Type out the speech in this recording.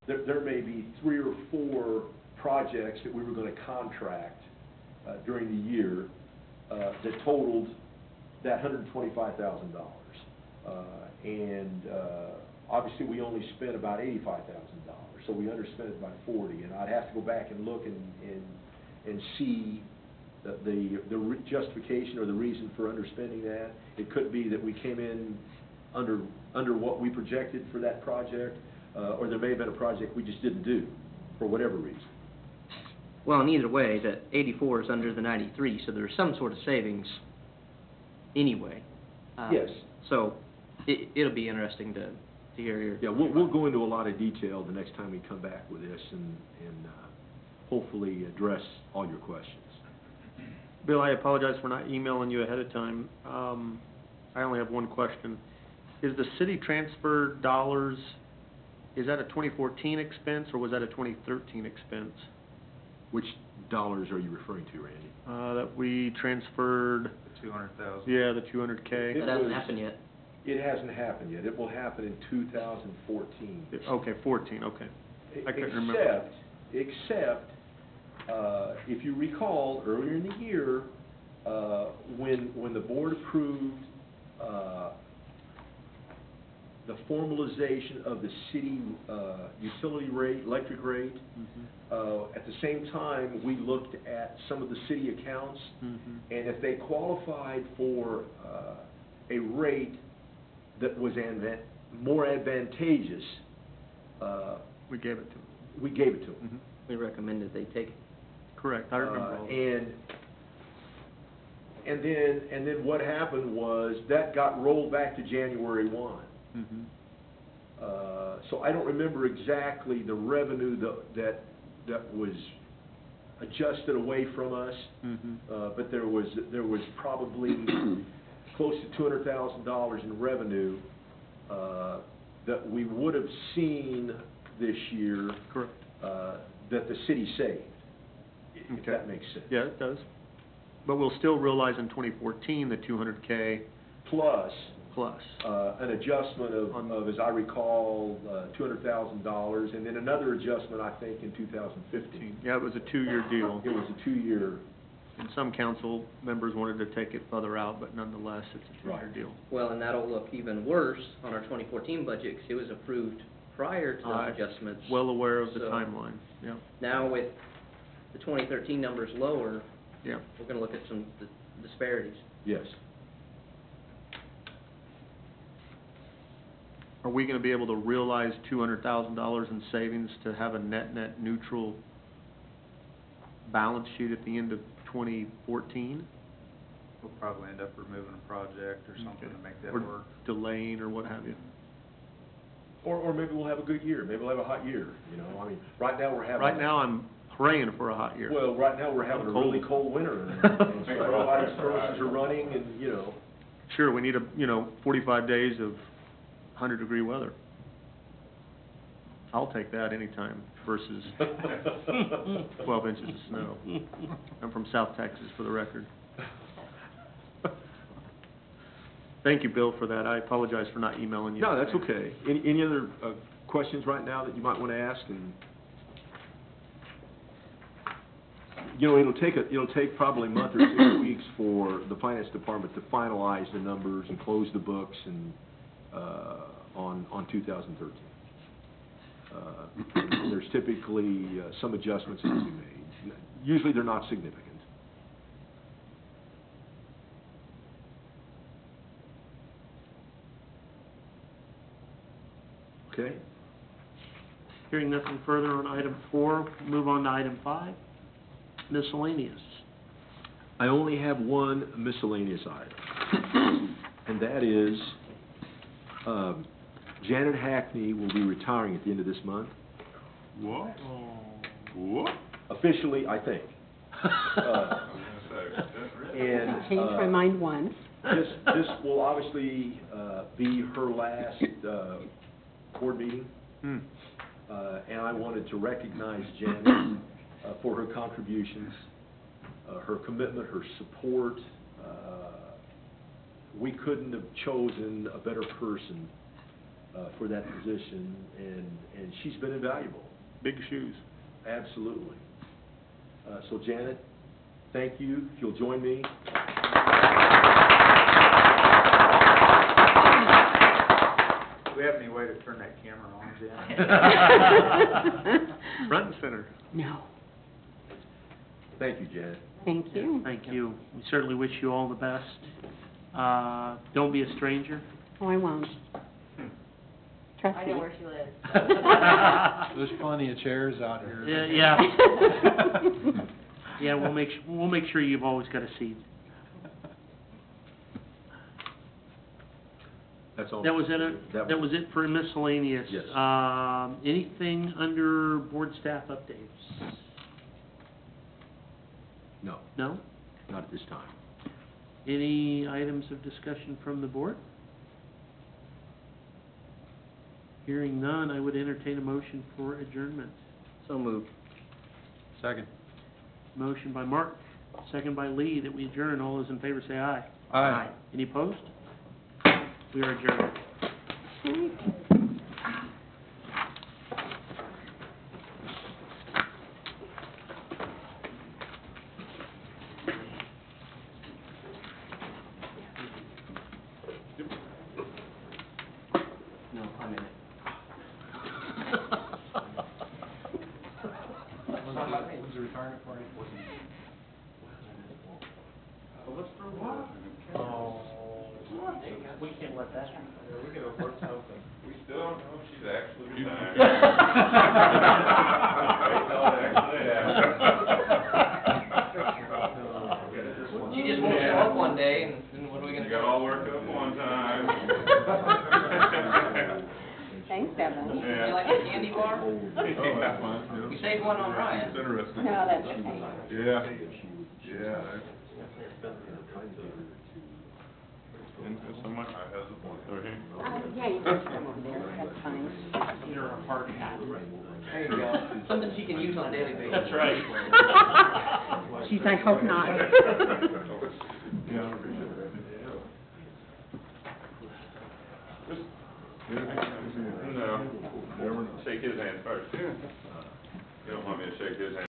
there may be 3 or 4 projects that we were going to contract during the year that totaled that $125,000. Obviously, we only spent about $85,000, so we underspent it by 40. And I'd have to go back and look and see the justification or the reason for underspending that. It could be that we came in under what we projected for that project, or there may have been a project we just didn't do for whatever reason. Well, in either way, that 84 is under the 93, so there's some sort of savings anyway. Yes. So it'll be interesting to hear your... Yeah, we'll go into a lot of detail the next time we come back with this and hopefully address all your questions. Bill, I apologize for not emailing you ahead of time. I only have one question. Is the city transfer dollars, is that a 2014 expense or was that a 2013 expense? Which dollars are you referring to, Randy? That we transferred... The 200,000. Yeah, the 200K. That hasn't happened yet. It hasn't happened yet. It will happen in 2014. Okay, 14, okay. I couldn't remember. Except, if you recall, earlier in the year, when the board approved the formalization of the city utility rate, electric rate, at the same time, we looked at some of the city accounts, and if they qualified for a rate that was more advantageous, we gave it to them. We gave it to them. We recommended they take it. Correct, I remember all that. And then what happened was that got rolled back to January 1. So I don't remember exactly the revenue that was adjusted away from us, but there was probably close to $200,000 in revenue that we would have seen this year. Correct. That the city saved, if that makes sense. Yeah, it does. But we'll still realize in 2014 the 200K plus an adjustment of, as I recall, $200,000, and then another adjustment, I think, in 2015. Yeah, it was a 2-year deal. It was a 2-year. And some council members wanted to take it further out, but nonetheless, it's a 2-year deal. Well, and that'll look even worse on our 2014 budget because it was approved prior to those adjustments. Well aware of the timeline. Yeah. Now with the 2013 numbers lower, yeah, we're going to look at some disparities. Yes. Are we going to be able to realize $200,000 in savings to have a net neutral balance sheet at the end of 2014? We'll probably end up removing a project or something to make that or work. Delaying or what have you. Or maybe we'll have a good year. Maybe we'll have a hot year. You know, I mean, right now we're having. Right now I'm praying for a hot year. Well, right now we're having a really cold winter, and so everybody's furnaces are running, and you know. Sure, we need 45 days of 100-degree weather. I'll take that anytime versus 12 inches of snow. I'm from South Texas, for the record. Thank you, Bill, for that. I apologize for not emailing you. No, that's okay. Any other questions right now that you might want to ask? And you know, it'll take probably a month or 6 weeks for the finance department to finalize the numbers and close the books and on 2013. There's typically some adjustments that can be made. Usually, they're not significant. Okay. Hearing nothing further on item 4, move on to item 5, miscellaneous. I only have one miscellaneous item, and that is Janet Hackney will be retiring at the end of this month. What? What? Officially, I think. And changed my mind once. This will obviously be her last board meeting, and I wanted to recognize Janet for her contributions, her commitment, her support. We couldn't have chosen a better person for that position, and she's been invaluable. Big shoes. Absolutely. So Janet, thank you. If you'll join me. Do we have any way to turn that camera on, Jen? Front and center. No, Thank you, Janet. thank you. Thank you. We certainly wish you all the best. Don't be a stranger. Oh, I won't. Trust me. I know where she lives. There's plenty of chairs out here. Yeah. Yeah, we'll make sure you've always got a seat. That's all. That was it for miscellaneous. Yes. Anything under board staff updates? No, No? not at this time. Any items of discussion from the board? Hearing none, I would entertain a motion for adjournment. So moved. Second. Motion by Mark, second by Lee, that we adjourn. All those in favor say aye. Aye. Any opposed? We are adjourned. No, I'm in it. Who's the retirement party? We can't let that happen. We gotta work something. We still don't know if she's actually retired. She just won't show up one day, and then what are we You gonna got do? all worked up one time. Thanks, Evan. You like a candy bar? Oh, that's fine, We saved one on Ryan. It's interesting. No, that's okay. Yeah, yeah. And so much, I have the point. Okay. Yeah, you can come over there, that's fine. You're a hard hat. There you go. Something she can use on a daily basis. That's right. Geez, I hope not. Yeah. No, shake his hand first. You don't want me to shake his hand.